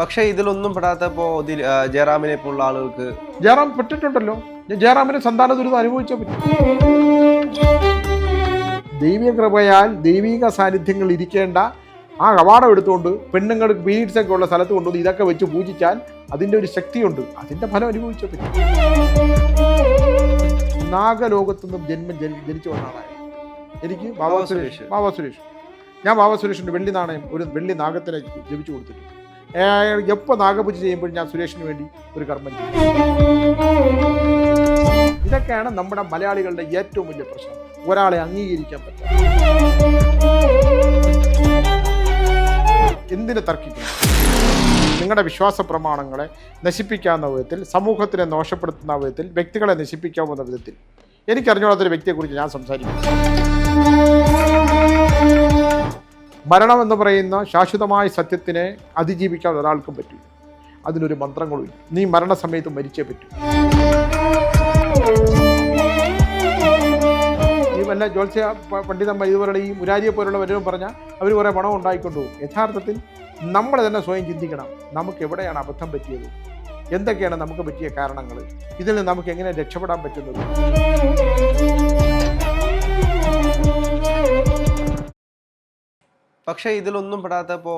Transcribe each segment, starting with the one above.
പക്ഷെ ഇതിലൊന്നും പെടാത്തപ്പോ ജയറാമിനെ പോലുള്ള ആളുകൾക്ക് ജയറാം പെട്ടിട്ടുണ്ടല്ലോ. ജയറാമിന് സന്താന ദുരിതം അനുഭവിച്ചാൽ പറ്റും. ദൈവിക കൃപയാൽ ദൈവിക സാന്നിധ്യങ്ങൾ ഇരിക്കേണ്ട ആ കവാടം എടുത്തുകൊണ്ട് പെണ്ണുങ്ങൾക്ക് പീരീഡ്സ് ഒക്കെ ഉള്ള സ്ഥലത്ത് കൊണ്ടുവന്ന് ഇതൊക്കെ വെച്ച് പൂജിച്ചാൽ അതിൻ്റെ ഒരു ശക്തിയുണ്ട്. അതിൻ്റെ ഫലം അനുഭവിച്ചാൽ പറ്റും. നാഗലോകത്തുനിന്നും ജനിച്ചു വന്ന ആളാണ് എനിക്ക് ബാബാ സുരേഷ്. ഞാൻ ബാബാ സുരേഷിൻ്റെ വെള്ളി നാണയം ഒരു വെള്ളി നാഗത്തിനെ ജപിച്ചു കൊടുത്തിട്ടുണ്ട്. എപ്പോൾ നാഗപൂജ ചെയ്യുമ്പോഴും ഞാൻ സുരേഷിന് വേണ്ടി ഒരു കർമ്മം ചെയ്യും. ഇതൊക്കെയാണ് നമ്മുടെ മലയാളികളുടെ ഏറ്റവും വലിയ പ്രശ്നം. ഒരാളെ അംഗീകരിക്കാൻ പറ്റില്ല. എന്തിന് തർക്കിക്കുന്നു? നിങ്ങളുടെ വിശ്വാസ പ്രമാണങ്ങളെ നശിപ്പിക്കാവുന്ന വിധത്തിൽ, സമൂഹത്തിനെ ദോഷപ്പെടുത്തുന്ന വിധത്തിൽ, വ്യക്തികളെ നശിപ്പിക്കാവുന്ന വിധത്തിൽ എനിക്കറിഞ്ഞോളാത്തൊരു വ്യക്തിയെക്കുറിച്ച് ഞാൻ സംസാരിക്കുന്നു. മരണം എന്ന് പറയുന്ന ശാശ്വതമായ സത്യത്തിനെ അതിജീവിക്കാൻ ഒരാൾക്കും പറ്റില്ല. അതിനൊരു മന്ത്രങ്ങളുമില്ല. നീ മരണസമയത്ത് മരിച്ചേ പറ്റൂ. ഈ വല്ല ജ്യോത്സ്യ പണ്ഡിതന്മാർ ഇതുപോലെ ഈ മുരാരിയെ പോലുള്ള വല്ലതും പറഞ്ഞാൽ അവർ കുറേ പണം ഉണ്ടായിക്കൊണ്ടുപോകും. യഥാർത്ഥത്തിൽ നമ്മൾ തന്നെ സ്വയം ചിന്തിക്കണം. നമുക്ക് എവിടെയാണ് അബദ്ധം പറ്റിയത്? എന്തൊക്കെയാണ് നമുക്ക് പറ്റിയ കാരണങ്ങൾ? ഇതിൽ നിന്ന് നമുക്ക് എങ്ങനെ രക്ഷപ്പെടാൻ പറ്റുന്നത്? പക്ഷെ ഇതിലൊന്നും പെടാത്തപ്പോ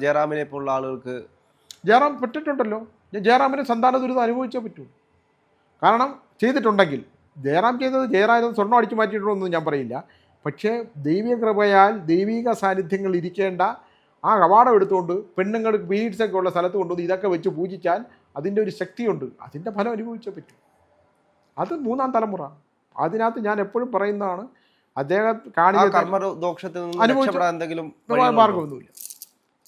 ജയറാമിനെ പോലുള്ള ആളുകൾക്ക് ജയറാം പെട്ടിട്ടുണ്ടല്ലോ. ജയറാമിന് സന്താന ദുരിതം അനുഭവിച്ചേ പറ്റൂ. കാരണം ചെയ്തിട്ടുണ്ടെങ്കിൽ ജയറാം ചെയ്തത് ജയറാം സ്വർണ്ണം അടിച്ചു മാറ്റിയിട്ടുണ്ടോയെന്ന് ഞാൻ പറയില്ല. പക്ഷേ ദൈവിക കൃപയാൽ ദൈവിക സാന്നിധ്യങ്ങൾ ഇരിക്കേണ്ട ആ കവാടം എടുത്തുകൊണ്ട് പെണ്ണുങ്ങൾക്ക് പീരീഡ്സ് ഒക്കെ ഉള്ള സ്ഥലത്ത് കൊണ്ടുവന്ന് ഇതൊക്കെ വെച്ച് പൂജിച്ചാൽ അതിൻ്റെ ഒരു ശക്തിയുണ്ട്. അതിൻ്റെ ഫലം അനുഭവിച്ചേ പറ്റും. അത് മൂന്നാം തലമുറ. അതിനകത്ത് ഞാൻ എപ്പോഴും പറയുന്നതാണ്, അദ്ദേഹം മാർഗമൊന്നുമില്ല.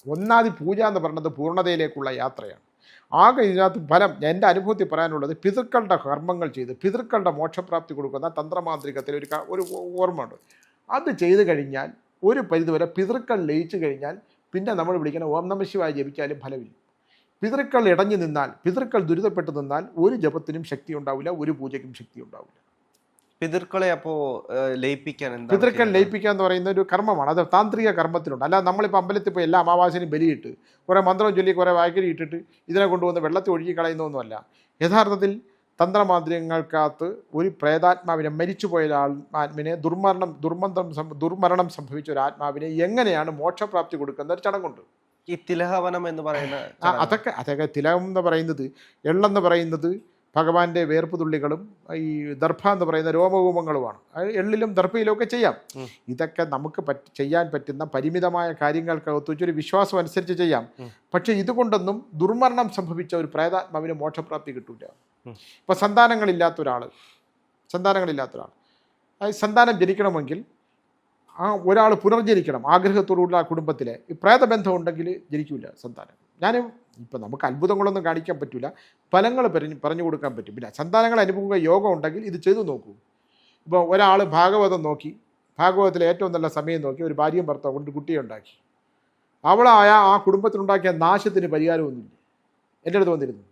ഒന്നാമത് പൂജ എന്ന് പറയുന്നത് പൂർണ്ണതയിലേക്കുള്ള യാത്രയാണ്. ആകെ ഇതിനകത്ത് ഫലം എൻ്റെ അനുഭവത്തിൽ പറയാനുള്ളത്, പിതൃക്കളുടെ കർമ്മങ്ങൾ ചെയ്ത് പിതൃക്കളുടെ മോക്ഷപ്രാപ്തി കൊടുക്കുന്ന തന്ത്രമാന്ത്രികത്തിൽ ഒരു ഓർമ്മയുണ്ട്. അത് ചെയ്തു കഴിഞ്ഞാൽ ഒരു പരിധിവരെ പിതൃക്കൾ ലയിച്ചു കഴിഞ്ഞാൽ പിന്നെ നമ്മൾ വിളിക്കുന്ന ഓം നമഃ ശിവായ ജപിച്ചാലും ഫലമില്ല. പിതൃക്കൾ ഇടഞ്ഞു നിന്നാൽ, പിതൃക്കൾ ദുരിതപ്പെട്ടു നിന്നാൽ ഒരു ജപത്തിനും ശക്തി ഉണ്ടാവില്ല, ഒരു പൂജയ്ക്കും ശക്തി ഉണ്ടാവില്ല. പിതൃക്കളെ അപ്പോൾ ലയിപ്പിക്കാൻ പിതൃക്കൾ ലയിപ്പിക്കുക എന്ന് പറയുന്ന ഒരു കർമ്മമാണ്. അത് താന്ത്രിക കർമ്മത്തിലുണ്ട്. അല്ലാതെ നമ്മളിപ്പോൾ അമ്പലത്തിൽ പോയി എല്ലാ അമാവാസിനും ബലിയിട്ട് കുറേ മന്ത്രം ചൊല്ലി കുറേ വായ്ക്കരി ഇട്ടിട്ട് ഇതിനെ കൊണ്ടുവന്ന് വെള്ളത്തിൽ ഒഴുകി കളയുന്നൊന്നുമല്ല. യഥാർത്ഥത്തിൽ തന്ത്രമാന്ത്രികങ്ങൾക്കകത്ത് ഒരു പ്രേതാത്മാവിനെ, മരിച്ചുപോയ ആത്മാവിനെ, ദുർമരണം സംഭവിച്ച ഒരു ആത്മാവിനെ എങ്ങനെയാണ് മോക്ഷപ്രാപ്തി കൊടുക്കുന്ന ഒരു ചടങ്ങുണ്ട്. ഈ തിലഹവനം എന്ന് പറയുന്ന അതൊക്കെ തിലഹം എന്ന് പറയുന്നത്, എള്ളെന്ന് പറയുന്നത് ഭഗവാന്റെ വേർപ്പ് തുള്ളികളും ഈ ദർഭ എന്ന് പറയുന്ന രോമകൂപങ്ങളുമാണ്. എള്ളിലും ദർഭയിലും ഒക്കെ ചെയ്യാം. ഇതൊക്കെ നമുക്ക് ചെയ്യാൻ പറ്റുന്ന പരിമിതമായ കാര്യങ്ങൾക്കകത്ത് വെച്ചൊരു വിശ്വാസം അനുസരിച്ച് ചെയ്യാം. പക്ഷെ ഇതുകൊണ്ടൊന്നും ദുർമരണം സംഭവിച്ച ഒരു പ്രേതാത്മാവിന് മോക്ഷപ്രാപ്തി കിട്ടില്ല. ഇപ്പോൾ സന്താനങ്ങളില്ലാത്ത ഒരാൾ സന്താനം ജനിക്കണമെങ്കിൽ ഒരാൾ പുനർജനിക്കണം ആഗ്രഹത്തോടുള്ള ആ കുടുംബത്തിലെ ഈ പ്രേതബന്ധം ഉണ്ടെങ്കിൽ ജനിക്കില്ല സന്താനം. ഇപ്പം നമുക്ക് അത്ഭുതങ്ങളൊന്നും കാണിക്കാൻ പറ്റില്ല, ഫലങ്ങൾ പറഞ്ഞു കൊടുക്കാൻ പറ്റും. പിന്നെ സന്താനങ്ങൾ അനുഭവിക്കുക യോഗം ഉണ്ടെങ്കിൽ ഇത് ചെയ്തു നോക്കൂ. ഇപ്പോൾ ഒരാൾ ഭാഗവതം നോക്കി, ഭാഗവതത്തിലെ ഏറ്റവും നല്ല സമയം നോക്കി ഒരു ഭാര്യയും ഭർത്താവ് കൊണ്ട് കുട്ടിയെ ഉണ്ടാക്കി. അവളായ ആ കുടുംബത്തിനുണ്ടാക്കിയ നാശത്തിന് പരിഹാരമൊന്നുമില്ല. എൻ്റെ അടുത്ത് വന്നിരുന്നു.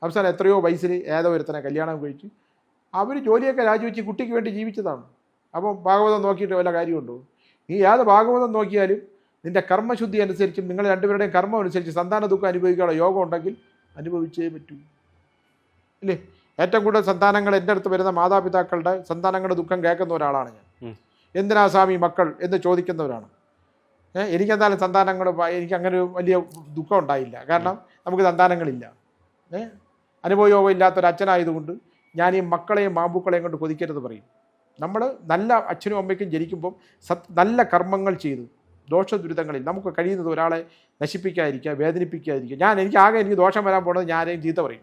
അവസാനം എത്രയോ വയസ്സിൽ ഏതോ ഒരുത്തനെ കല്യാണം കഴിച്ച് അവർ ജോലിയൊക്കെ രാജിവെച്ച് കുട്ടിക്ക് വേണ്ടി ജീവിച്ചതാണ്. അപ്പം ഭാഗവതം നോക്കിയിട്ട് വല്ല കാര്യമുണ്ടോ? നീ ഏത് ഭാഗവതം നോക്കിയാലും നിൻ്റെ കർമ്മശുദ്ധി അനുസരിച്ചും നിങ്ങൾ രണ്ടുപേരുടെയും കർമ്മം അനുസരിച്ച് സന്താന ദുഃഖം അനുഭവിക്കാനുള്ള യോഗം ഉണ്ടെങ്കിൽ അനുഭവിച്ചേ പറ്റൂ. ഇല്ലേ? ഏറ്റവും കൂടുതൽ സന്താനങ്ങൾ എൻ്റെ അടുത്ത് വരുന്ന മാതാപിതാക്കളുടെ സന്താനങ്ങളുടെ ദുഃഖം കേൾക്കുന്ന ഒരാളാണ് ഞാൻ. എന്തിനാ സ്വാമി മക്കൾ എന്ന് ചോദിക്കുന്നവരാണ്. എനിക്കെന്തായാലും സന്താനങ്ങൾ എനിക്കങ്ങനെ വലിയ ദുഃഖം ഉണ്ടായില്ല. കാരണം നമുക്ക് സന്താനങ്ങളില്ല. അനുഭവയോഗം ഇല്ലാത്തൊരച്ഛനായതുകൊണ്ട് ഞാൻ ഈ മക്കളെയും മാമ്പൂക്കളെയും കൊണ്ട് കൊതിക്കരുത് പറയും. നമ്മൾ നല്ല അച്ഛനും അമ്മയ്ക്കും ജനിക്കുമ്പം നല്ല കർമ്മങ്ങൾ ചെയ്ത് ദോഷദുരിതങ്ങളിൽ നമുക്ക് കഴിയുന്നത് ഒരാളെ നശിപ്പിക്കാതിരിക്കുക, വേദനിപ്പിക്കാതിരിക്കുക. എനിക്ക് ദോഷം വരാൻ പോകുന്നത് ഞാൻ ആരെയും ചീത്ത പറയും,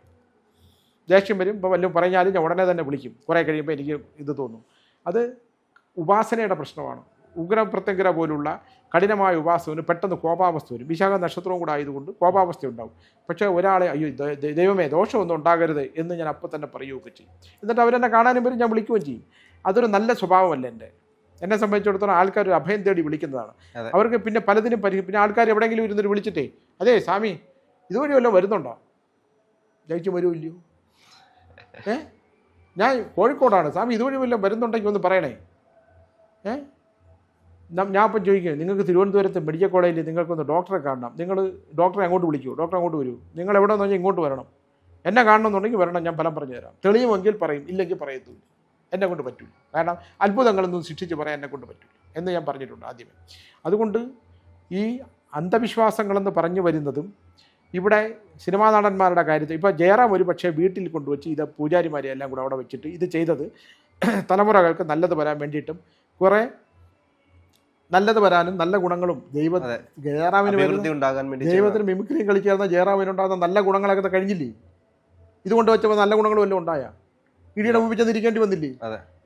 ദേഷ്യം വരും. ഇപ്പോൾ വല്ലതും പറഞ്ഞാലും ഞാൻ ഉടനെ തന്നെ വിളിക്കും. കുറേ കഴിയുമ്പോൾ എനിക്ക് ഇത് തോന്നും. അത് ഉപാസനയുടെ പ്രശ്നമാണ്. ഉഗ്രപ്രത്യങ്കര പോലുള്ള കഠിനമായ ഉപാസന പെട്ടെന്ന് കോപാവസ്ഥ വരും. വിശാഖ നക്ഷത്രവും കൂടെ ആയതുകൊണ്ട് കോപാവസ്ഥ ഉണ്ടാവും. പക്ഷേ ഒരാളെ അയ്യോ ദൈവമേ ദോഷമൊന്നും ഉണ്ടാകരുത് എന്ന് ഞാൻ അപ്പം തന്നെ പറയുകയൊക്കെ ചെയ്യും. എന്നിട്ട് അവരെന്നെ കാണാനും വരും, ഞാൻ വിളിക്കുകയും ചെയ്യും. അതൊരു നല്ല സ്വഭാവമല്ല. എന്നെ സംബന്ധിച്ചിടത്തോളം ആൾക്കാർ ഒരു അഭയം തേടി വിളിക്കുന്നതാണ്. അവർക്ക് പിന്നെ പലതിനും പിന്നെ ആൾക്കാർ എവിടെയെങ്കിലും ഇരുന്നിട്ട് വിളിച്ചിട്ടേ അതെ സ്വാമി ഇതുവഴി വല്ലതും വരുന്നുണ്ടോ? ജയിച്ചു വരുമില്ലയോ? ഞാൻ കോഴിക്കോടാണ് സ്വാമി, ഇതുവഴി വല്ലതും വരുന്നുണ്ടെങ്കിൽ ഒന്ന് പറയണേ. ഞാൻ ഇപ്പം ചോദിക്കുക, നിങ്ങൾക്ക് തിരുവനന്തപുരത്ത് മെഡിക്കൽ കോളേജിൽ നിങ്ങൾക്കൊന്ന് ഡോക്ടറെ കാണണം, നിങ്ങൾ ഡോക്ടറെ അങ്ങോട്ട് വിളിക്കൂ, ഡോക്ടർ അങ്ങോട്ട് വരൂ, നിങ്ങൾ എവിടെ നിന്ന് പറഞ്ഞാൽ ഇങ്ങോട്ട് വരണം, എന്നെ കാണണമെന്നുണ്ടെങ്കിൽ വരണം, ഞാൻ ഫലം പറഞ്ഞു തരാം, തെളിയുമെങ്കിൽ പറയും, ഇല്ലെങ്കിൽ പറയത്തുമില്ല, എന്നെ കൊണ്ട് പറ്റില്ല. കാരണം അത്ഭുതങ്ങളൊന്നും ശിക്ഷിച്ച് പറയാൻ എന്നെ കൊണ്ട് പറ്റില്ല എന്ന് ഞാൻ പറഞ്ഞിട്ടുണ്ട് ആദ്യമേ. അതുകൊണ്ട് ഈ അന്ധവിശ്വാസങ്ങളെന്ന് പറഞ്ഞു വരുന്നതും ഇവിടെ സിനിമാ നടന്മാരുടെ കാര്യത്തിൽ ഇപ്പോൾ ജയറാം ഒരു പക്ഷേ വീട്ടിൽ കൊണ്ടുവച്ച് ഇത് പൂജാരിമാരെ എല്ലാം കൂടെ അവിടെ വെച്ചിട്ട് ഇത് ചെയ്തത് തലമുറകൾക്ക് നല്ലത് വരാൻ വേണ്ടിയിട്ടും കുറേ നല്ലത് വരാനും നല്ല ഗുണങ്ങളും ജയറാമിന് ദൈവത്തിന് മിമിക്രിയും കളിക്കാവുന്ന ജയറാമിനുണ്ടാകുന്ന നല്ല ഗുണങ്ങളൊക്കെ കഴിഞ്ഞില്ലേ? ഇതുകൊണ്ട് വെച്ചപ്പോൾ നല്ല ഗുണങ്ങളും എല്ലാം ഉണ്ടായ ഇടിയുടെ മുമ്പിൽ ചെന്നിരിക്കേണ്ടി വന്നില്ലേ?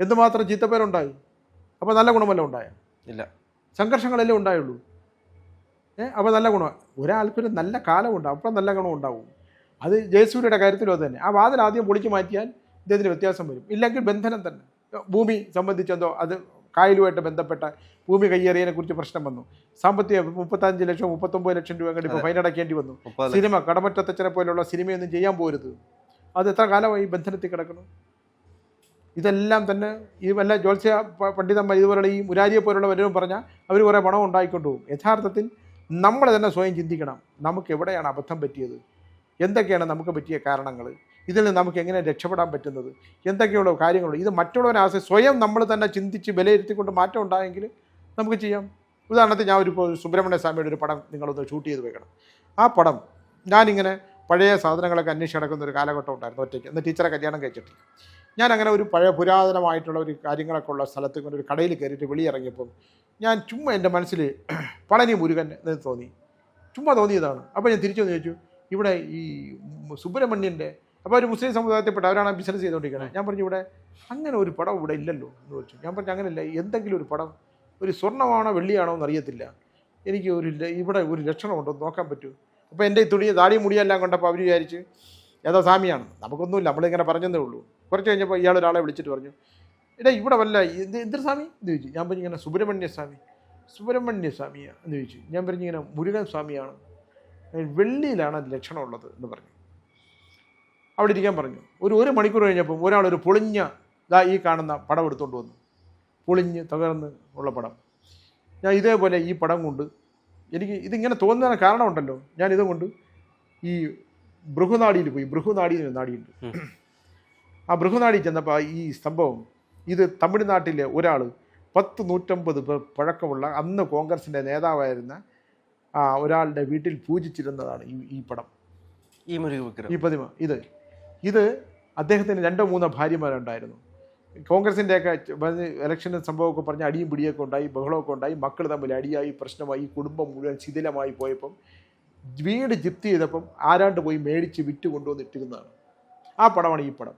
എന്തുമാത്രം ചീത്തപ്പേരുണ്ടായി? അപ്പോൾ നല്ല ഗുണമല്ല ഉണ്ടായ? ഇല്ല, സംഘർഷങ്ങളെല്ലാം ഉണ്ടായുള്ളൂ. അപ്പോൾ നല്ല ഗുണം, ഒരാൾക്കൊരു നല്ല കാലമുണ്ടാകും, അപ്പം നല്ല ഗുണം ഉണ്ടാവും. അത് ജയസൂര്യയുടെ കാര്യത്തിലും അത് തന്നെ. ആ വാതിൽ ആദ്യം പൊളിച്ചു മാറ്റിയാൽ ഇദ്ദേഹത്തിന് വ്യത്യാസം വരും, ഇല്ലെങ്കിൽ ബന്ധനം തന്നെ. ഭൂമി സംബന്ധിച്ചെന്തോ അത് കായലുമായിട്ട് ബന്ധപ്പെട്ട ഭൂമി കയ്യേറിയതിനെ കുറിച്ച് പ്രശ്നം വന്നു, സാമ്പത്തിക 35 ലക്ഷം 39 ലക്ഷം രൂപ കണ്ട് ഇപ്പോൾ ഫൈൻ അടയ്ക്കേണ്ടി വന്നു. സിനിമ കടമറ്റത്തച്ഛനെ പോലുള്ള സിനിമയൊന്നും ചെയ്യാൻ പോരുത്, അത് എത്ര കാലമായി ബന്ധനത്തിൽ കിടക്കണം. ഇതെല്ലാം തന്നെ ഈ വല്ല ജ്യോത്സ്യ പണ്ഡിതന്മാർ ഇതുപോലുള്ള ഈ മുരാരിയെ പോലുള്ള വല്ലതും പറഞ്ഞാൽ അവർ കുറേ പണം ഉണ്ടായിക്കൊണ്ടു പോകും. യഥാർത്ഥത്തിൽ നമ്മൾ തന്നെ സ്വയം ചിന്തിക്കണം, നമുക്ക് എവിടെയാണ് അബദ്ധം പറ്റിയത്, എന്തൊക്കെയാണ് നമുക്ക് പറ്റിയ കാരണങ്ങൾ, ഇതിൽ നിന്ന് നമുക്ക് എങ്ങനെ രക്ഷപ്പെടാൻ പറ്റുന്നത്, എന്തൊക്കെയുള്ള കാര്യങ്ങളുണ്ട്. ഇത് മറ്റുള്ളവരെ സ്വയം നമ്മൾ തന്നെ ചിന്തിച്ച് വിലയിരുത്തിക്കൊണ്ട് മാറ്റം ഉണ്ടായെങ്കിൽ നമുക്ക് ചെയ്യാം. ഉദാഹരണത്തിന് ഞാൻ ഒരു സുബ്രഹ്മണ്യ സ്വാമിയുടെ ഒരു പടം നിങ്ങളൊന്ന് ഷൂട്ട് ചെയ്ത് വെക്കണം. ആ പടം ഞാനിങ്ങനെ പഴയ സാധനങ്ങളൊക്കെ അന്വേഷിച്ച് നടക്കുന്ന ഒരു കാലഘട്ടം ഉണ്ടായിരുന്നു ഒറ്റയ്ക്ക്. എന്ന് ടീച്ചറെ കല്യാണം കഴിച്ചിട്ടില്ല. ഞാനങ്ങനെ ഒരു പഴയ പുരാതനമായിട്ടുള്ള ഒരു കാര്യങ്ങളൊക്കെ ഉള്ള സ്ഥലത്ത് കൊണ്ട് ഒരു കടയിൽ കയറിയിട്ട് വെളിയിറങ്ങിയപ്പം ഞാൻ ചുമ്മാ എൻ്റെ മനസ്സിൽ പളനി മുരുകൻ എന്ന് തോന്നി, ചുമ്മാ തോന്നിയതാണ്. അപ്പോൾ ഞാൻ തിരിച്ചു ചോദിച്ചു, ഇവിടെ ഈ സുബ്രഹ്മണ്യൻ്റെ, അപ്പോൾ ഒരു മുസ്ലിം സമുദായത്തിൽപ്പെട്ട അവരാണ് ബിസിനസ് ചെയ്തുകൊണ്ടിരിക്കുന്നത്. ഞാൻ പറഞ്ഞു, ഇവിടെ അങ്ങനെ ഒരു പടം ഇവിടെ ഇല്ലല്ലോ എന്ന് ചോദിച്ചു. ഞാൻ പറഞ്ഞു, അങ്ങനെയല്ല, എന്തെങ്കിലും ഒരു പടം, ഒരു സ്വർണ്ണമാണോ വെള്ളിയാണോ എന്നറിയത്തില്ല, എനിക്ക് ഇവിടെ ഒരു ലക്ഷണമുണ്ടോ നോക്കാൻ പറ്റൂ. അപ്പോൾ എൻ്റെ ഈ താടി മുടിയെല്ലാം കൊണ്ടപ്പോൾ അവർ വിചാരിച്ച് ഏതോ സ്വാമിയാണ്. നമുക്കൊന്നുമില്ല, നമ്മളിങ്ങനെ പറഞ്ഞതേ ഉള്ളൂ. കുറച്ച് കഴിഞ്ഞപ്പോൾ ഇയാൾ ഒരാളെ വിളിച്ചിട്ട് പറഞ്ഞു, എടാ ഇവിടെ വല്ല എന്തൊരു സ്വാമി എന്ന് ചോദിച്ചു. ഞാൻ പറഞ്ഞു, ഇങ്ങനെ സുബ്രഹ്മണ്യ സ്വാമിയാണ് എന്ന് ചോദിച്ചു. ഞാൻ പറഞ്ഞു, ഇങ്ങനെ മുരുകൻ സ്വാമിയാണ്, വെള്ളിയിലാണ് ലക്ഷണമുള്ളത് എന്ന് പറഞ്ഞു. അവിടെ ഇരിക്കാൻ പറഞ്ഞു. ഒരു മണിക്കൂർ കഴിഞ്ഞപ്പം ഒരാളൊരു പൊളിഞ്ഞ ഈ കാണുന്ന പടം എടുത്തുകൊണ്ട് വന്നു, പൊളിഞ്ഞ് തകർന്ന് ഉള്ള പടം. ഞാൻ ഇതേപോലെ ഈ പടം കൊണ്ട് എനിക്ക് ഇതിങ്ങനെ തോന്നുന്ന കാരണമുണ്ടല്ലോ, ഞാൻ ഇതുകൊണ്ട് ഈ ഭൃഹുനാടിയിൽ പോയി. ഭൃഹുനാടിയിൽ നാടിയുണ്ട്. ആ ഭൃഹുനാടി ചെന്നപ്പോൾ ഈ സംഭവം, ഇത് തമിഴ്നാട്ടിലെ ഒരാൾ 150 പേർ പഴക്കമുള്ള അന്ന് കോൺഗ്രസിൻ്റെ നേതാവായിരുന്ന ഒരാളുടെ വീട്ടിൽ പൂജിച്ചിരുന്നതാണ് ഈ പടം, ഈ പ്രതിമ. ഇത് അദ്ദേഹത്തിന് 2-3 ഭാര്യമാരുണ്ടായിരുന്നു. കോൺഗ്രസിൻ്റെയൊക്കെ ഇലക്ഷന് സംഭവമൊക്കെ പറഞ്ഞ് അടിയും പിടിയൊക്കെ ഉണ്ടായി, ബഹളമൊക്കെ ഉണ്ടായി, മക്കൾ തമ്മിൽ അടിയായി, പ്രശ്നമായി, കുടുംബം മുഴുവൻ ശിഥിലമായി പോയപ്പം വീട് ജിപ്തി ചെയ്തപ്പം ആരാണ്ട് പോയി മേടിച്ച് വിറ്റ് കൊണ്ടുവന്നിട്ടിരുന്നതാണ്. ആ പടമാണ് ഈ പടം.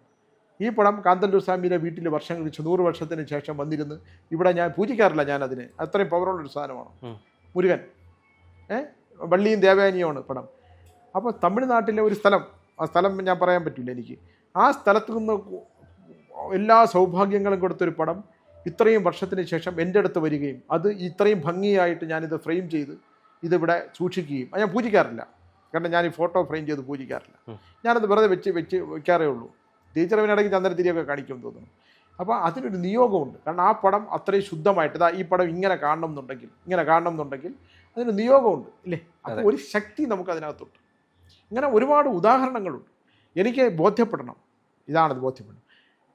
ഈ പടം കാന്തല്ലൂർ സ്വാമിയുടെ വീട്ടിൽ വർഷങ്ങൾ 100 വർഷത്തിന് ശേഷം വന്നിരുന്ന് ഇവിടെ ഞാൻ പൂജിക്കാറില്ല, ഞാനതിന് അത്രയും പവറുള്ളൊരു സാധനമാണ് മുരുകൻ. വള്ളിയും ദേവയാനിയുമാണ് പടം. അപ്പോൾ തമിഴ്നാട്ടിലെ ഒരു സ്ഥലം, ആ സ്ഥലം ഞാൻ പറയാൻ പറ്റില്ല എനിക്ക്, ആ സ്ഥലത്ത് നിന്ന് എല്ലാ സൗഭാഗ്യങ്ങളും കൊടുത്തൊരു പടം ഇത്രയും വർഷത്തിന് ശേഷം എൻ്റെ അടുത്ത് വരികയും അത് ഇത്രയും ഭംഗിയായിട്ട് ഞാനിത് ഫ്രെയിം ചെയ്ത് ഇതിവിടെ സൂക്ഷിക്കുകയും, ഞാൻ പൂജിക്കാറില്ല, കാരണം ഞാൻ ഈ ഫോട്ടോ ഫ്രെയിം ചെയ്ത് പൂജിക്കാറില്ല, ഞാനത് വെറുതെ വെക്കാറേ ഉള്ളൂ. ടീച്ചറിനിടയ്ക്ക് ചന്ദ്രത്തിരിയൊക്കെ കാണിക്കുമെന്ന് തോന്നുന്നു. അപ്പോൾ അതിനൊരു നിയോഗമുണ്ട്, കാരണം ആ പടം അത്രയും ശുദ്ധമായിട്ട് ഈ പടം ഇങ്ങനെ കാണണം എന്നുണ്ടെങ്കിൽ അതിന് നിയോഗമുണ്ട് ഇല്ലേ? അപ്പോൾ ഒരു ശക്തി നമുക്ക് അതിനകത്തുണ്ട്. ഇങ്ങനെ ഒരുപാട് ഉദാഹരണങ്ങളുണ്ട്. എനിക്ക് ബോധ്യപ്പെടണം, ഇതാണത് ബോധ്യപ്പെടണം.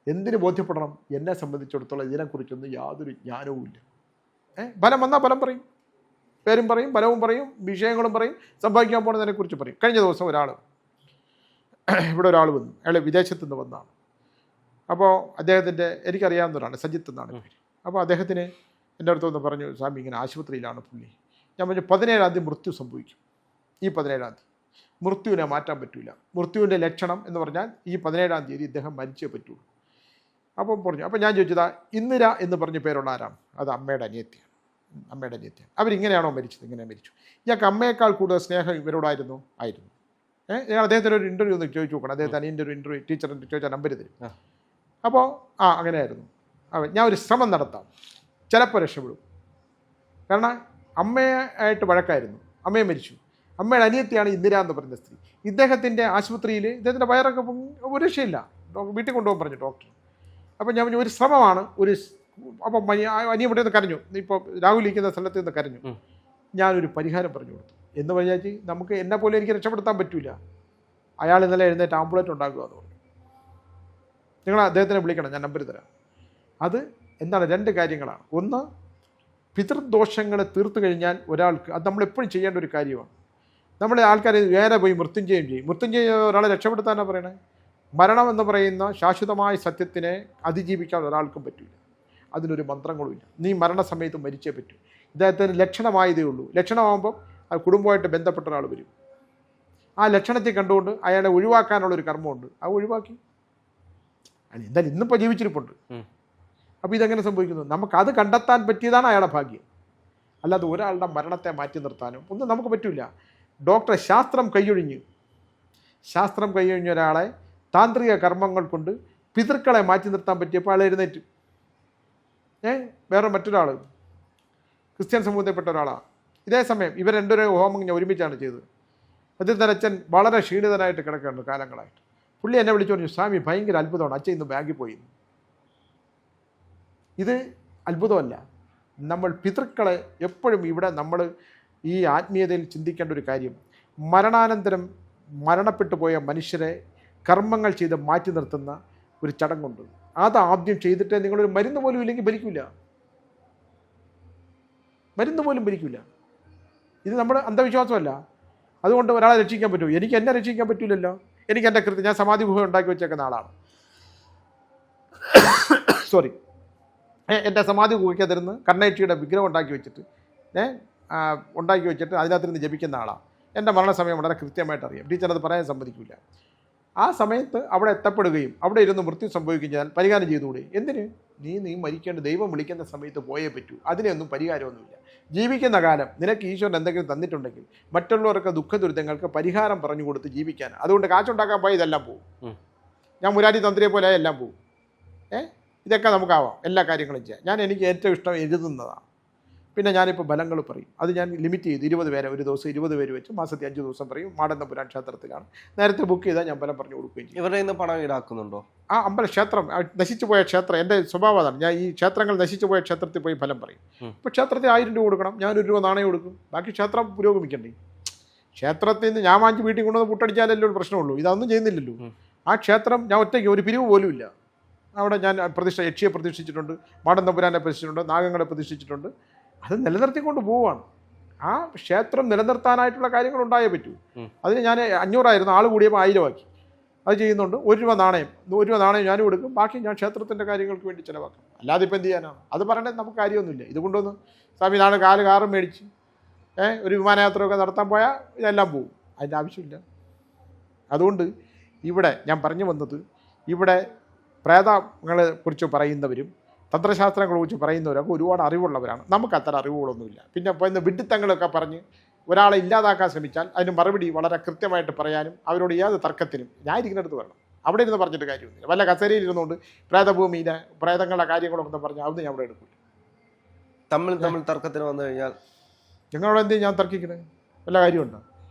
എന്തിന് ബോധ്യപ്പെടണം? എന്നെ സംബന്ധിച്ചിടത്തോളം ഇതിനെക്കുറിച്ചൊന്നും യാതൊരു ജ്ഞാനവുമില്ല. ഫലം വന്നാൽ ഫലം പറയും, പേരും പറയും, ഫലവും പറയും, വിഷയങ്ങളും പറയും, സംഭവിക്കാൻ പോകുന്നതിനെക്കുറിച്ച് പറയും. കഴിഞ്ഞ ദിവസം ഇവിടെ ഒരാൾ വന്നു, അയാൾ വിദേശത്തു നിന്ന് വന്നതാണ്. അപ്പോൾ അദ്ദേഹത്തിൻ്റെ, എനിക്കറിയാവുന്ന ഒരാൾ, സജിത്ത് എന്നാണ് പേര്. അപ്പോൾ അദ്ദേഹത്തിന് എൻ്റെ അടുത്ത് വന്ന് പറഞ്ഞു, സ്വാമി ഇങ്ങനെ ആശുപത്രിയിലാണ് പുള്ളി. ഞാൻ പറഞ്ഞു, 17-ാം തീയതി മൃത്യു സംഭവിക്കും. ഈ 17-ാം തീയതി മൃത്യുവിനെ മാറ്റാൻ പറ്റില്ല. മൃത്യുവിൻ്റെ ലക്ഷണം എന്ന് പറഞ്ഞാൽ ഈ 17-ാം തീയതി ഇദ്ദേഹം മരിച്ചേ പറ്റുള്ളൂ. അപ്പം പറഞ്ഞു. അപ്പം ഞാൻ ചോദിച്ചതാ, ഇന്ദിര എന്ന് പറഞ്ഞ പേരുള്ള ആരാണ്? അത് അമ്മയുടെ അനിയത്തിയാണ്. അവരിങ്ങനെയാണോ മരിച്ചത്? ഇങ്ങനെ മരിച്ചു. ഇയാൾക്ക് അമ്മയേക്കാൾ കൂടുതൽ സ്നേഹം ഇവരോടായിരുന്നു. ഞാൻ അദ്ദേഹത്തിൻ്റെ ഒരു ഇൻ്റർവ്യൂ ഒന്ന് ചോദിച്ചു നോക്കണം. അദ്ദേഹത്തിന് എൻ്റെ ഒരു ഇൻ്റർവ്യൂ ടീച്ചറിൻ്റെ ചോദിച്ചാൽ നമ്പർ തരും. അപ്പോൾ അങ്ങനെയായിരുന്നു. ഞാൻ ഒരു ശ്രമം നടത്താം, ചിലപ്പോൾ രക്ഷപ്പെടും. കാരണം അമ്മയായിട്ട് വഴക്കായിരുന്നു, അമ്മയെ മരിച്ചു. അമ്മയുടെ അനിയത്തിയാണ് ഇന്ദിര എന്ന് പറഞ്ഞ സ്ത്രീ. ഇദ്ദേഹത്തിൻ്റെ ആശുപത്രിയിൽ ഇദ്ദേഹത്തിൻ്റെ വയറൊക്കെ ഒരു രക്ഷയില്ല, വീട്ടിൽ കൊണ്ടുപോകാൻ പറഞ്ഞു ഡോക്ടർ. അപ്പോൾ ഞാൻ പറഞ്ഞു, ഒരു ശ്രമമാണ്, ഒരു അപ്പം അനിയ ഇവിടെ നിന്ന് കരഞ്ഞു, ഇപ്പോൾ രാഹുൽ ഇരിക്കുന്ന സ്ഥലത്ത് നിന്ന് കരഞ്ഞു, ഞാനൊരു പരിഹാരം പറഞ്ഞു കൊടുത്തു എന്ന് പറഞ്ഞാൽ നമുക്ക് എന്നെ പോലെ എനിക്ക് രക്ഷപ്പെടുത്താൻ പറ്റില്ല. അയാൾ ഇന്നലെ എഴുന്നേറ്റ് ആംബുലൻസ് ഉണ്ടാക്കുക എന്ന് പറഞ്ഞു. നിങ്ങൾ അദ്ദേഹത്തിനെ വിളിക്കണം, ഞാൻ നമ്പർ തരാം. അത് എന്താണ്, 2 കാര്യങ്ങളാണ്. ഒന്ന്, പിതൃദോഷങ്ങളെ തീർത്തു കഴിഞ്ഞാൽ ഒരാൾക്ക്, അത് നമ്മളെപ്പോഴും ചെയ്യേണ്ട ഒരു കാര്യമാണ്. നമ്മളെ ആൾക്കാർ നേരെ പോയി മൃത്യുഞ്ജയം ചെയ്യും. മൃത്യുഞ്ജയം ഒരാളെ രക്ഷപ്പെടുത്താനാണ് പറയണേ. മരണം എന്ന് പറയുന്ന ശാശ്വതമായ സത്യത്തിനെ അതിജീവിക്കാൻ ഒരാൾക്കും പറ്റില്ല. അതിനൊരു മന്ത്രങ്ങളുമില്ല. നീ മരണസമയത്ത് മരിച്ചേ പറ്റൂ. ഇദ്ദേഹത്തിന് ലക്ഷണമായതേ ഉള്ളൂ. ലക്ഷണമാകുമ്പം ആ കുടുംബമായിട്ട് ബന്ധപ്പെട്ട ഒരാൾ വരും. ആ ലക്ഷണത്തെ കണ്ടുകൊണ്ട് അയാളെ ഒഴിവാക്കാനുള്ളൊരു കർമ്മമുണ്ട്. അത് ഒഴിവാക്കി എന്തായാലും ഇന്നിപ്പോൾ ജീവിച്ചിരിപ്പുണ്ട്. അപ്പോൾ ഇതെങ്ങനെ സംഭവിക്കുന്നു? നമുക്കത് കണ്ടെത്താൻ പറ്റിയതാണ് അയാളുടെ ഭാഗ്യം. അല്ലാതെ ഒരാളുടെ മരണത്തെ മാറ്റി നിർത്താനും ഒന്നും നമുക്ക് പറ്റില്ല. ഡോക്ടറെ ശാസ്ത്രം കൈയൊഴിഞ്ഞ ഒരാളെ താന്ത്രിക കർമ്മങ്ങൾ കൊണ്ട് പിതൃക്കളെ മാറ്റി നിർത്താൻ പറ്റിയപ്പോൾ അയാൾ എഴുന്നേറ്റ്. വേറെ മറ്റൊരാൾ ക്രിസ്ത്യൻ സമൂഹത്തിൽപ്പെട്ട ഒരാളാണ്. ഇതേ സമയം ഇവർ 2 ഹോമം ഞാൻ ഒരുമിച്ചാണ് ചെയ്തത്. അതിൽ അച്ഛൻ വളരെ ക്ഷീണിതനായിട്ട് കിടക്കുന്നുണ്ട് കാലങ്ങളായിട്ട്. പുള്ളി എന്നെ വിളിച്ചു പറഞ്ഞു, സ്വാമി ഭയങ്കര അത്ഭുതമാണ്, അച്ഛൻ ഇന്ന് ബാങ്കിൽ പോയി. ഇത് അത്ഭുതമല്ല. നമ്മൾ പിതൃക്കളെ എപ്പോഴും ഇവിടെ നമ്മൾ ഈ ആത്മീയതയിൽ ചിന്തിക്കേണ്ട ഒരു കാര്യം, മരണാനന്തരം മരണപ്പെട്ടു പോയ മനുഷ്യരെ കർമ്മങ്ങൾ ചെയ്ത് മാറ്റി നിർത്തുന്ന ഒരു ചടങ്ങുണ്ട്. അത് ആദ്യം ചെയ്തിട്ട് നിങ്ങളൊരു മരുന്ന് പോലും ഇല്ലെങ്കിൽ ഭരിക്കില്ല. ഇത് നമ്മുടെ അന്ധവിശ്വാസമല്ല. അതുകൊണ്ട് ഒരാളെ രക്ഷിക്കാൻ പറ്റുമോ? എനിക്ക് എന്നെ രക്ഷിക്കാൻ പറ്റില്ലല്ലോ. എനിക്ക് എൻ്റെ കൃത്യം, ഞാൻ സമാധി ഗുഹ ഉണ്ടാക്കി വെച്ചേക്കുന്ന ആളാണ്. സോറി, എൻ്റെ സമാധി ഗുഹയ്ക്കകത്തിരുന്ന് കർണേറ്റിയുടെ വിഗ്രഹം ഉണ്ടാക്കി വെച്ചിട്ട് അതിനകത്തിരുന്ന് ജപിക്കുന്ന ആളാണ്. എൻ്റെ മരണസമയം വളരെ കൃത്യമായിട്ട് അറിയാം. ടീച്ചർ അത് പറയാൻ സമ്മതിക്കില്ല. ആ സമയത്ത് അവിടെ എത്തപ്പെടുകയും അവിടെ ഇരുന്ന് മൃത്യു സംഭവിക്കാൻ പരിഹാരം ചെയ്തുകൂടെ? എന്തിന്? നീ മരിക്കേണ്ട, ദൈവം വിളിക്കുന്ന സമയത്ത് പോയേ പറ്റൂ. അതിനൊന്നും പരിഹാരമൊന്നുമില്ല. ജീവിക്കുന്ന കാലം നിനക്ക് ഈശ്വരൻ എന്തെങ്കിലും തന്നിട്ടുണ്ടെങ്കിൽ മറ്റുള്ളവർക്ക് ദുഃഖ ദുരിതങ്ങൾക്ക് പരിഹാരം പറഞ്ഞു കൊടുത്ത് ജീവിക്കാൻ. അതുകൊണ്ട് കാശുണ്ടാക്കാൻ പോയി ഇതെല്ലാം പോകും. ഞാൻ മുരാരി തന്ത്രിയെ പോലെ എല്ലാം പോകും. ഇതൊക്കെ നമുക്കാവാം, എല്ലാ കാര്യങ്ങളും ചെയ്യാം. എനിക്ക് ഏറ്റവും ഇഷ്ടം എഴുതുന്നതാണ്. പിന്നെ ഞാനിപ്പോൾ ഫലങ്ങൾ പറയും. അത് ഞാൻ ലിമിറ്റ് ചെയ്ത് 20 പേരെ ഒരു ദിവസം 20 പേര് വെച്ച് മാസത്തിൽ 5 ദിവസം പറയും. മാടന്തപുരാൻ ക്ഷേത്രത്തിലാണ്. നേരത്തെ ബുക്ക് ചെയ്താൽ ഞാൻ ഫലം പറഞ്ഞു കൊടുക്കുകയും ചെയ്യും. ഇവരുടെ നിന്ന് പണം ഈടാക്കുന്നുണ്ടോ? ആ അമ്പല ക്ഷേത്രം, നശിച്ചു പോയ ക്ഷേത്രം, എൻ്റെ സ്വഭാവം അതാണ്. ഞാൻ ഈ ക്ഷേത്രങ്ങൾ നശിച്ചു പോയ ക്ഷേത്രത്തിൽ പോയി ഫലം പറയും. ഇപ്പോൾ ക്ഷേത്രത്തിൽ 1000 രൂപ കൊടുക്കണം, ഞാൻ 1 രൂപ നാണയം കൊടുക്കും. ബാക്കി ക്ഷേത്രം പുരോഗമിക്കണ്ടേ? ക്ഷേത്രത്തിൽ നിന്ന് ഞാൻ വാങ്ങിച്ച് വീട്ടിൽ കൊണ്ടുവന്ന് പുട്ടടിച്ചാലല്ലേ ഒരു പ്രശ്നമുള്ളൂ. ഇതൊന്നും ചെയ്യുന്നില്ലല്ലോ. ആ ക്ഷേത്രം ഞാൻ ഒറ്റയ്ക്ക്, ഒരു പിരിവ് പോലും ഇല്ല. അവിടെ ഞാൻ യക്ഷിയെ പ്രതിഷ്ഠിച്ചിട്ടുണ്ട്, മാടന്തപുരാനെ പ്രതിഷ്ഠിച്ചിട്ടുണ്ട്, നാഗങ്ങളെ പ്രതിഷ്ഠിച്ചിട്ടുണ്ട്. അത് നിലനിർത്തിക്കൊണ്ട് പോവുകയാണ്. ആ ക്ഷേത്രം നിലനിർത്താനായിട്ടുള്ള കാര്യങ്ങൾ ഉണ്ടായേ പറ്റൂ. അതിന് ഞാൻ 500 ആൾ കൂടിയപ്പോൾ 1000 ആക്കി. അത് ചെയ്യുന്നുണ്ട്. 1 രൂപ നാണയം ഞാനും കൊടുക്കും. ബാക്കി ഞാൻ ക്ഷേത്രത്തിൻ്റെ കാര്യങ്ങൾക്ക് വേണ്ടി ചിലവാക്കും. അല്ലാതെ ഇപ്പം എന്ത് ചെയ്യാനാണ്? അത് പറയണേ നമുക്ക് കാര്യമൊന്നുമില്ല. ഇതുകൊണ്ടൊന്ന് സ്വാമി നാളെ കാറും മേടിച്ച് ഒരു വിമാനയാത്രയൊക്കെ നടത്താൻ പോയാൽ ഇതെല്ലാം പോവും. അതിൻ്റെ ആവശ്യമില്ല. അതുകൊണ്ട് ഇവിടെ ഞാൻ പറഞ്ഞു വന്നത്, ഇവിടെ പ്രേതങ്ങളെ കുറിച്ച് പറയുന്നവരും തന്ത്രശാസ്ത്രങ്ങളെ കുറിച്ച് പറയുന്നവരൊക്കെ ഒരുപാട് അറിവുള്ളവരാണ്. നമുക്ക് അത്ര അറിവുകളൊന്നുമില്ല. പിന്നെ ഇന്ന് വിഡ്ഢിത്തങ്ങളൊക്കെ പറഞ്ഞ് ഒരാളെ ഇല്ലാതാക്കാൻ ശ്രമിച്ചാൽ അതിന് മറുപടി വളരെ കൃത്യമായിട്ട് പറയാനും അവരോട് യാതൊരു തർക്കത്തിനും ഞാൻ ഇരിക്കുന്നിടത്ത് വരണം. അവിടെ ഇരുന്ന് പറഞ്ഞിട്ട് കാര്യമൊന്നുമില്ല. വല്ല കസേരയിൽ ഇരുന്നുകൊണ്ട് പ്രേതഭൂമിയിലെ പ്രേതങ്ങളുടെ കാര്യങ്ങളൊക്കെ പറഞ്ഞാൽ അതൊന്നും ഞാൻ അവിടെ എടുക്കില്ല. തമ്മിൽ തർക്കത്തിന് വന്നു കഴിഞ്ഞാൽ നിങ്ങളോട് എന്ത് ഞാൻ തർക്കിക്കുന്നത്? വല്ല കാര്യമുണ്ടോ?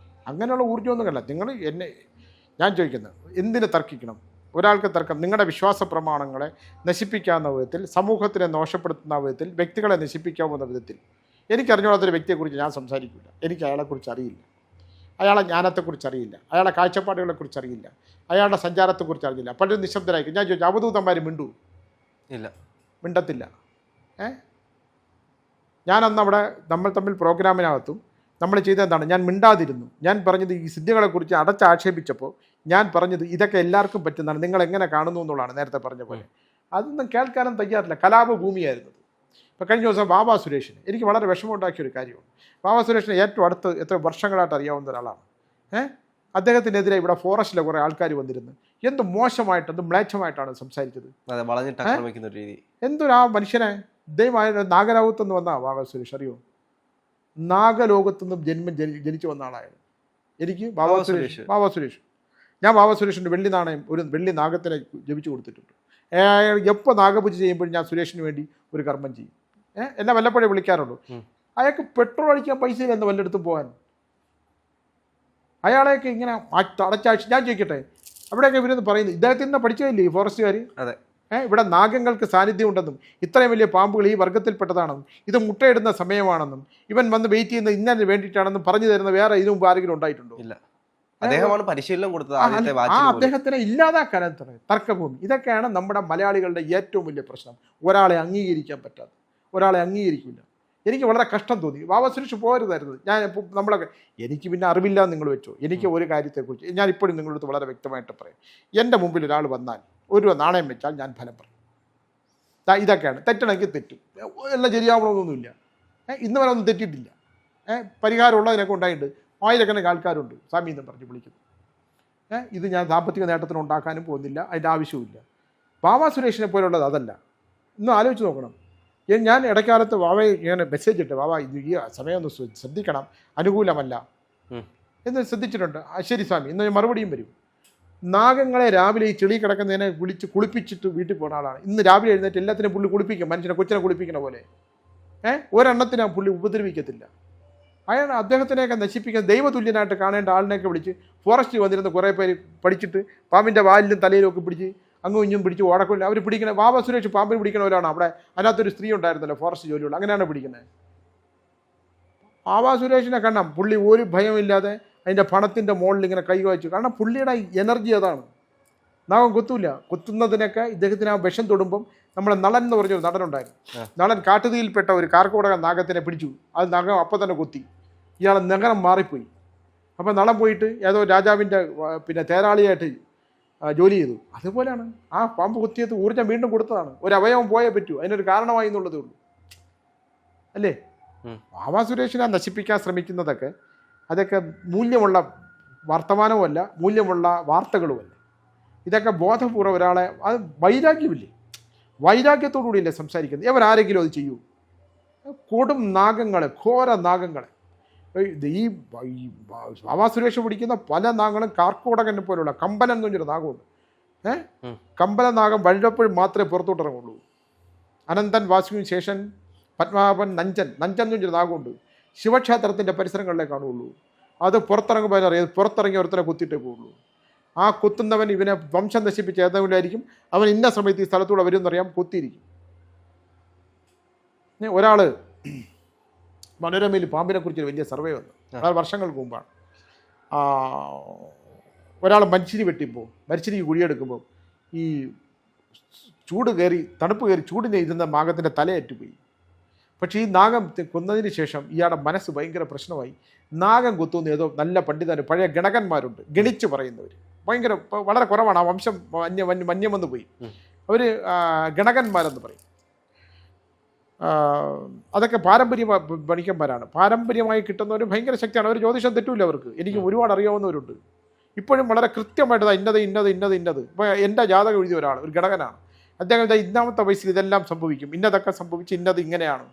അങ്ങനെയുള്ള ഊർജ്ജമൊന്നും അല്ല. ഞാൻ ചോദിക്കുന്നത്, എന്തിന് തർക്കിക്കണം? ഒരാൾക്ക് തർക്കം നിങ്ങളുടെ വിശ്വാസ പ്രമാണങ്ങളെ നശിപ്പിക്കാവുന്ന വിധത്തിൽ, സമൂഹത്തിനെ മോശപ്പെടുത്തുന്ന വിധത്തിൽ, വ്യക്തികളെ നശിപ്പിക്കാവുന്ന വിധത്തിൽ. എനിക്കറിഞ്ഞോളാത്തൊരു വ്യക്തിയെക്കുറിച്ച് ഞാൻ സംസാരിക്കില്ല. എനിക്ക് അയാളെക്കുറിച്ച് അറിയില്ല. അയാളെ ജ്ഞാനത്തെക്കുറിച്ച് അറിയില്ല. അയാളുടെ കാഴ്ചപ്പാടുകളെക്കുറിച്ച് അറിയില്ല. അയാളുടെ സഞ്ചാരത്തെക്കുറിച്ച് അറിയില്ല. പലരും നിശബ്ദരായിരിക്കും. ഞാൻ ചോദിച്ചു, അവധൂതന്മാർ മിണ്ടൂ? ഇല്ല, മിണ്ടത്തില്ല. ഞാനന്ന് അവിടെ നമ്മൾ തമ്മിൽ പ്രോഗ്രാമിനകത്തും നമ്മൾ ചെയ്തതെന്താണ്? ഞാൻ മിണ്ടാതിരുന്നു. ഞാൻ പറഞ്ഞത് ഈ സിദ്ധികളെക്കുറിച്ച് അടച്ചാക്ഷേപിച്ചപ്പോൾ ഞാൻ പറഞ്ഞത് ഇതൊക്കെ എല്ലാവർക്കും പറ്റുന്നതാണ്, നിങ്ങൾ എങ്ങനെ കാണുന്നു എന്നുള്ളതാണ്. നേരത്തെ പറഞ്ഞ പോലെ അതൊന്നും കേൾക്കാനും തയ്യാറില്ല. കലാപഭൂമിയായിരുന്നത്. ഇപ്പോൾ കഴിഞ്ഞ ദിവസം ബാബാ സുരേഷിന് എനിക്ക് വളരെ വിഷമമുണ്ടാക്കിയൊരു കാര്യമാണ്. ബാബാ സുരേഷിനെ ഏറ്റവും അടുത്ത് എത്ര വർഷങ്ങളായിട്ട് അറിയാവുന്ന ഒരാളാണ്. അദ്ദേഹത്തിനെതിരെ ഇവിടെ ഫോറസ്റ്റിലെ കുറേ ആൾക്കാർ വന്നിരുന്നു. എന്ത് മോശമായിട്ട്, എന്ത് മ്ലേച്ഛമായിട്ടാണ് സംസാരിച്ചത്. എന്തൊരു ആ മനുഷ്യനെ ദൈവമായ നാഗലോകത്തുനിന്ന് വന്ന ബാബാ സുരേഷ്, അറിയോ? നാഗലോകത്തുനിന്നും ജനിച്ചു വന്ന ആളായിരുന്നു. എനിക്ക് ബാബാ സുരേഷ് ഞാൻ ബാബാ സുരേഷിൻ്റെ വെള്ളി നാണയം, ഒരു വെള്ളി നാഗത്തിനെ ജപിച്ചു കൊടുത്തിട്ടുണ്ട്. എപ്പോൾ നാഗപൂജ ചെയ്യുമ്പോഴും ഞാൻ സുരേഷിന് വേണ്ടി ഒരു കർമ്മം ചെയ്യും. എന്നെ വല്ലപ്പോഴേ വിളിക്കാറുള്ളൂ. അയാൾക്ക് പെട്രോൾ അടിക്കാൻ പൈസയില്ല എന്ന് വല്ലയിടത്തും പോകാൻ. അയാളെയൊക്കെ ഇങ്ങനെ അടച്ചാഴ്ച. ഞാൻ ചോദിക്കട്ടെ, അവിടെയൊക്കെ ഇവരെന്ന് പറയുന്നത് ഇദ്ദേഹത്തിന് പഠിച്ചതല്ലേ ഈ ഫോറസ്റ്റുകാർ? ഇവിടെ നാഗങ്ങൾക്ക് സാന്നിധ്യം ഉണ്ടെന്നും ഇത്രയും വലിയ പാമ്പുകൾ ഈ വർഗ്ഗത്തിൽപ്പെട്ടതാണെന്നും ഇത് മുട്ടയിടുന്ന സമയമാണെന്നും ഇവൻ വന്ന് വെയിറ്റ് ചെയ്യുന്നത് ഇന്നതിന് വേണ്ടിയിട്ടാണെന്നും പറഞ്ഞു തരുന്ന വേറെ ഇതിനു മുമ്പ് ആരെങ്കിലും ഉണ്ടായിട്ടുണ്ടോ? ഇല്ല. അദ്ദേഹമാണ് പരിശീലനം കൊടുത്തത്. അദ്ദേഹത്തിനെ ഇല്ലാതാക്കാൻ തർക്കഭൂമി. ഇതൊക്കെയാണ് നമ്മുടെ മലയാളികളുടെ ഏറ്റവും വലിയ പ്രശ്നം. ഒരാളെ അംഗീകരിക്കാൻ പറ്റാതെ, ഒരാളെ അംഗീകരിക്കില്ല. എനിക്ക് വളരെ കഷ്ടം തോന്നി. വാവ സുരേഷ് പോരുതായിരുന്നു. ഞാൻ നമ്മളൊക്കെ എനിക്ക് പിന്നെ അറിവില്ല നിങ്ങൾ വെച്ചോ. എനിക്ക് ഒരു കാര്യത്തെക്കുറിച്ച് ഞാൻ ഇപ്പോഴും നിങ്ങളുടെ അടുത്ത് വളരെ വ്യക്തമായിട്ട് പറയാം. എൻ്റെ മുമ്പിൽ ഒരാൾ വന്നാൽ ഒരു നാണയം വെച്ചാൽ ഞാൻ ഫലം പറയും. ഇതൊക്കെയാണ്. തെറ്റണമെങ്കിൽ തെറ്റും, എല്ലാം ശരിയാവണമെന്നൊന്നുമില്ല. ഇന്ന് വരെ ഒന്നും തെറ്റിയിട്ടില്ല. പരിഹാരമുള്ളതിനൊക്കെ ഉണ്ടായിട്ടുണ്ട്. ആയിരക്കണക്കിന് ആൾക്കാരുണ്ട് സ്വാമി എന്ന് പറഞ്ഞ് വിളിക്കുന്നു. ഇത് ഞാൻ സാമ്പത്തിക നേട്ടത്തിന് ഉണ്ടാക്കാനും പോകുന്നില്ല, അതിൻ്റെ ആവശ്യമില്ല. വാവ സുരേഷിനെ പോലുള്ളത് അതല്ല. ഇന്ന് ആലോചിച്ച് നോക്കണം. ഞാൻ ഇടയ്ക്കാലത്ത് വാവയെ ഇങ്ങനെ മെസ്സേജ് ഇട്ട്, വാവ ഇത് ഈ സമയം ഒന്ന് ശ്രദ്ധിക്കണം, അനുകൂലമല്ല എന്ന് ശ്രദ്ധിച്ചിട്ടുണ്ട്. ശരി സ്വാമി, ഇന്ന് മറുപടിയും വരും. നാഗങ്ങളെ രാവിലെ ഈ ചെളി കിടക്കുന്നതിനെ കുളിപ്പിച്ചിട്ട് വീട്ടിൽ പോകുന്ന ആളാണ്. ഇന്ന് രാവിലെ എഴുന്നേറ്റ് എല്ലാത്തിനും പുള്ളി കുളിപ്പിക്കും, മനുഷ്യനെ കൊച്ചിനെ കുളിപ്പിക്കുന്ന പോലെ. ഒരെണ്ണത്തിനെ പുള്ളി ഉപദ്രവിക്കത്തില്ല. അയാൾ അദ്ദേഹത്തിനെയൊക്കെ നശിപ്പിക്കാൻ ദൈവതുല്യനായിട്ട് കാണേണ്ട ആളിനെയൊക്കെ വിളിച്ച് ഫോറസ്റ്റിൽ വന്നിരുന്ന കുറേ പേര് പഠിച്ചിട്ട് പാമ്പിൻ്റെ വാലിലും തലയിലും ഒക്കെ പിടിച്ച് അങ്ങും ഇഞ്ഞും പിടിച്ച് ഓടക്കില്ല. അവർ പിടിക്കണ വാവ സുരേഷ് പാമ്പിന് പിടിക്കണവരാണ്. അവിടെ അതിനകത്തൊരു സ്ത്രീ ഉണ്ടായിരുന്നല്ലോ ഫോറസ്റ്റ് ജോലിയുള്ള, അങ്ങനെയാണ് പിടിക്കുന്നത്. വാവ സുരേഷിനെ കാണാം, പുള്ളി ഒരു ഭയമില്ലാതെ അതിൻ്റെ പണത്തിൻ്റെ മുകളിൽ ഇങ്ങനെ കൈ വായിച്ചു. കാരണം പുള്ളിയുടെ എനർജി അതാണ്. നാഗം കൊത്തൂല. കൊത്തുന്നതിനൊക്കെ ഇദ്ദേഹത്തിന് ആ വിഷം തൊടുമ്പം നമ്മളെ നളൻ എന്ന് പറഞ്ഞൊരു നടനുണ്ടായിരുന്നു. നളൻ കാട്ടുതീയിൽപ്പെട്ട ഒരു കാർക്കോടക നാഗത്തിനെ പിടിച്ചു. അത് നഖം അപ്പം തന്നെ കൊത്തി. ഇയാളെ നഗരം മാറിപ്പോയി. അപ്പം നളൻ പോയിട്ട് ഏതോ രാജാവിൻ്റെ പിന്നെ തേരാളിയായിട്ട് ജോലി ചെയ്തു. അതുപോലെയാണ് ആ പാമ്പ് കൊത്തിയത് ഊർജ്ജം വീണ്ടും കൊടുത്തതാണ്. ഒരു അവയവം പോയേ പറ്റൂ, അതിനൊരു കാരണമായി എന്നുള്ളതേ ഉള്ളൂ. അല്ലേ? വാവ സുരേഷിനെ നശിപ്പിക്കാൻ ശ്രമിക്കുന്നതൊക്കെ അതൊക്കെ മൂല്യമുള്ള വർത്തമാനവുമല്ല, മൂല്യമുള്ള വാർത്തകളുമല്ല. ഇതൊക്കെ ബോധപൂർവ്വം ഒരാളെ, അത് വൈരാഗ്യമില്ലേ, വൈരാഗ്യത്തോടുകൂടിയല്ലേ സംസാരിക്കുന്നത്. ഇവരാരെങ്കിലും അത് ചെയ്യൂ? കൊടും നാഗങ്ങളെ, ഘോര നാഗങ്ങളെ. ഈ വാവ സുരേഷ് പിടിക്കുന്ന പല നാഗങ്ങളും കാർക്കോടകനെ പോലുള്ള കമ്പലൻ എന്ന് പറഞ്ഞൊരു നാഗമുണ്ട്. കമ്പല നാഗം വഴുതപ്പോഴും മാത്രമേ പുറത്തോട്ടിറങ്ങുള്ളൂ. അനന്തൻ, വാസുവിന് ശേഷൻ, പത്മനാഭൻ, നഞ്ചൻ എന്ന് പറഞ്ഞൊരു നാഗമുണ്ട്. ശിവക്ഷേത്രത്തിൻ്റെ പരിസരങ്ങളിലേ കാണുകയുള്ളൂ. അത് പുറത്തിറങ്ങുമ്പോൾ അറിയാം, പുറത്തിറങ്ങി ഒരുത്തരെ കുത്തിയിട്ടേ പോവുള്ളൂ. ആ കുത്തുന്നവൻ ഇവനെ വംശം നശിപ്പിച്ച് ഏതെങ്കിലുമായിരിക്കും. അവൻ ഇന്ന സമയത്ത് ഈ സ്ഥലത്തൂടെ വരുമെന്നറിയാം, കുത്തിയിരിക്കും. ഒരാൾ മനോരമയിൽ പാമ്പിനെ കുറിച്ചൊരു വലിയ സർവേ വന്നു. അത് വർഷങ്ങൾക്ക് മുമ്പാണ്. ഒരാൾ മരിച്ചിരി വെട്ടിപ്പോൾ, മരിച്ചിരിക്ക് കുഴിയെടുക്കുമ്പോൾ ഈ ചൂട് കയറി, തണുപ്പ് കയറി ചൂടിനെ ഇരുന്ന നാഗത്തിൻ്റെ തലയേറ്റുപോയി. പക്ഷേ ഈ നാഗം കൊന്നതിന് ശേഷം ഇയാളുടെ മനസ്സ് ഭയങ്കര പ്രശ്നമായി. നാഗം കൊത്തുന്ന ഏതോ നല്ല പണ്ഡിതർ, പഴയ ഗണകന്മാരുണ്ട്, ഗണിച്ച് പറയുന്നവർ ഭയങ്കര വളരെ കുറവാണ്. ആ വംശം മന്യമെന്ന് പോയി. അവർ ഗണകന്മാരെന്ന് പറയും. അതൊക്കെ പാരമ്പര്യ പണിക്കന്മാരാണ്. പാരമ്പര്യമായി കിട്ടുന്നവർ ഭയങ്കര ശക്തിയാണ്. അവർ ജ്യോതിഷം തെറ്റൂല അവർക്ക്. എനിക്ക് ഒരുപാട് അറിയാവുന്നവരുണ്ട്. ഇപ്പോഴും വളരെ കൃത്യമായിട്ട് ഇന്നത്. ഇപ്പോൾ എൻ്റെ ജാതകം എഴുതിയ ഒരാൾ, ഒരു ഘടകനാണ്. അദ്ദേഹം ഇന്നാമത്തെ വയസ്സിൽ ഇതെല്ലാം സംഭവിക്കും, ഇന്നതൊക്കെ സംഭവിച്ച് ഇന്നത് ഇങ്ങനെയാണ്.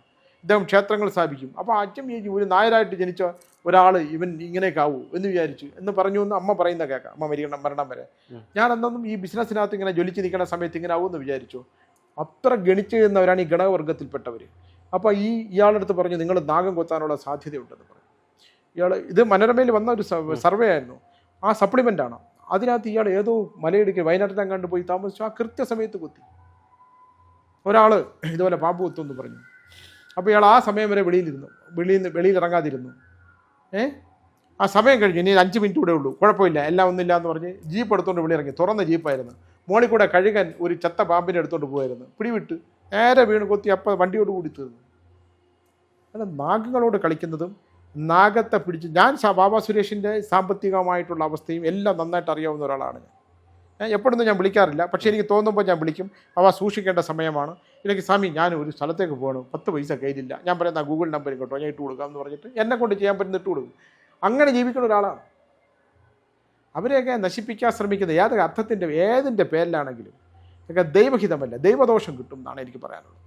ഇദ്ദേഹം ക്ഷേത്രങ്ങൾ സ്ഥാപിക്കും. അപ്പോൾ അച്ഛൻ വിചാരിച്ചു ഒരു നായരായിട്ട് ജനിച്ച ഒരാൾ ഇവൻ ഇങ്ങനെയൊക്കെ ആവൂ എന്ന് വിചാരിച്ചു എന്ന് പറഞ്ഞു എന്ന് അമ്മ പറയുന്ന കേൾക്കാം. അമ്മ മരണം വരെ ഞാൻ എന്നൊന്നും ഈ ബിസിനസ്സിനകത്ത് ഇങ്ങനെ ജ്വലിച്ച് നിൽക്കുന്ന സമയത്ത് ഇങ്ങനെ ആവുമെന്ന് വിചാരിച്ചു. അത്ര ഗണിച്ചു ചെയ്യുന്നവരാണ് ഈ ഘടകവർഗത്തിൽപ്പെട്ടവർ. അപ്പോൾ ഇയാളുടെ അടുത്ത് പറഞ്ഞു നിങ്ങൾ നാഗം കൊത്താനുള്ള സാധ്യതയുണ്ടെന്ന് പറഞ്ഞു. ഇത് മനോരമയിൽ വന്ന ഒരു സർവേ ആയിരുന്നു. ആ സപ്ലിമെൻ്റാണ്. അതിനകത്ത് ഇയാൾ ഏതോ മലയിടുക്കി വയനാട്ടിലെങ്ങാണ്ട് പോയി താമസിച്ചു. ആ കൃത്യസമയത്ത് കൊത്തി. ഒരാൾ ഇതുപോലെ പാമ്പ് കൊത്തുമെന്ന് പറഞ്ഞു. അപ്പോൾ ഇയാൾ ആ സമയം വരെ വെളിയിലിറങ്ങാതിരുന്നു. ആ സമയം കഴിഞ്ഞു, ഇനി 5 മിനിറ്റ് കൂടെ ഉള്ളൂ, കുഴപ്പമില്ല, എല്ലാം ഒന്നുമില്ല എന്ന് പറഞ്ഞ് ജീപ്പ് എടുത്തുകൊണ്ട് വെളിയിറങ്ങി. തുറന്ന ജീപ്പായിരുന്നു. മോളിൽ കൂടെ കഴുകൻ ഒരു ചത്ത പാമ്പിനെ എടുത്തുകൊണ്ട് പോയായിരുന്നു. പിടിവിട്ട് നേരെ വീണ് കൊത്തി. അപ്പം വണ്ടിയോട് കൂടി തീർന്നു. അല്ല, നാഗങ്ങളോട് കളിക്കുന്നതും നാഗത്തെ പിടിച്ച് ഞാൻ വാവ സുരേഷിൻ്റെ സാമ്പത്തികമായിട്ടുള്ള അവസ്ഥയും എല്ലാം നന്നായിട്ട് അറിയാവുന്ന ഒരാളാണ് ഞാൻ. എപ്പോഴൊന്നും ഞാൻ വിളിക്കാറില്ല, പക്ഷേ എനിക്ക് തോന്നുമ്പോൾ ഞാൻ വിളിക്കും. സൂക്ഷിക്കേണ്ട സമയമാണ്. എനിക്ക് സ്വാമി ഞാൻ ഒരു സ്ഥലത്തേക്ക് പോകണം, 10 പൈസ കയ്യിലില്ല, ഞാൻ പറയുന്ന ഗൂഗിൾ നമ്പർ കേട്ടോ, ഞാൻ ഇട്ട് കൊടുക്കാം എന്ന് പറഞ്ഞിട്ട് എന്നെ കൊണ്ട് ചെയ്യാൻ പറ്റുന്ന ഇട്ട് കൊടുക്കും. അങ്ങനെ ജീവിക്കുന്ന ഒരാളാണ്. അവരെയൊക്കെ നശിപ്പിക്കാൻ ശ്രമിക്കുന്നത് ഏതൊക്കെ അർത്ഥത്തിൻ്റെ ഏതിൻ്റെ പേരിലാണെങ്കിലും ഇതൊക്കെ ദൈവഹിതമല്ല, ദൈവദോഷം കിട്ടും എന്നാണ് എനിക്ക് പറയാനുള്ളത്.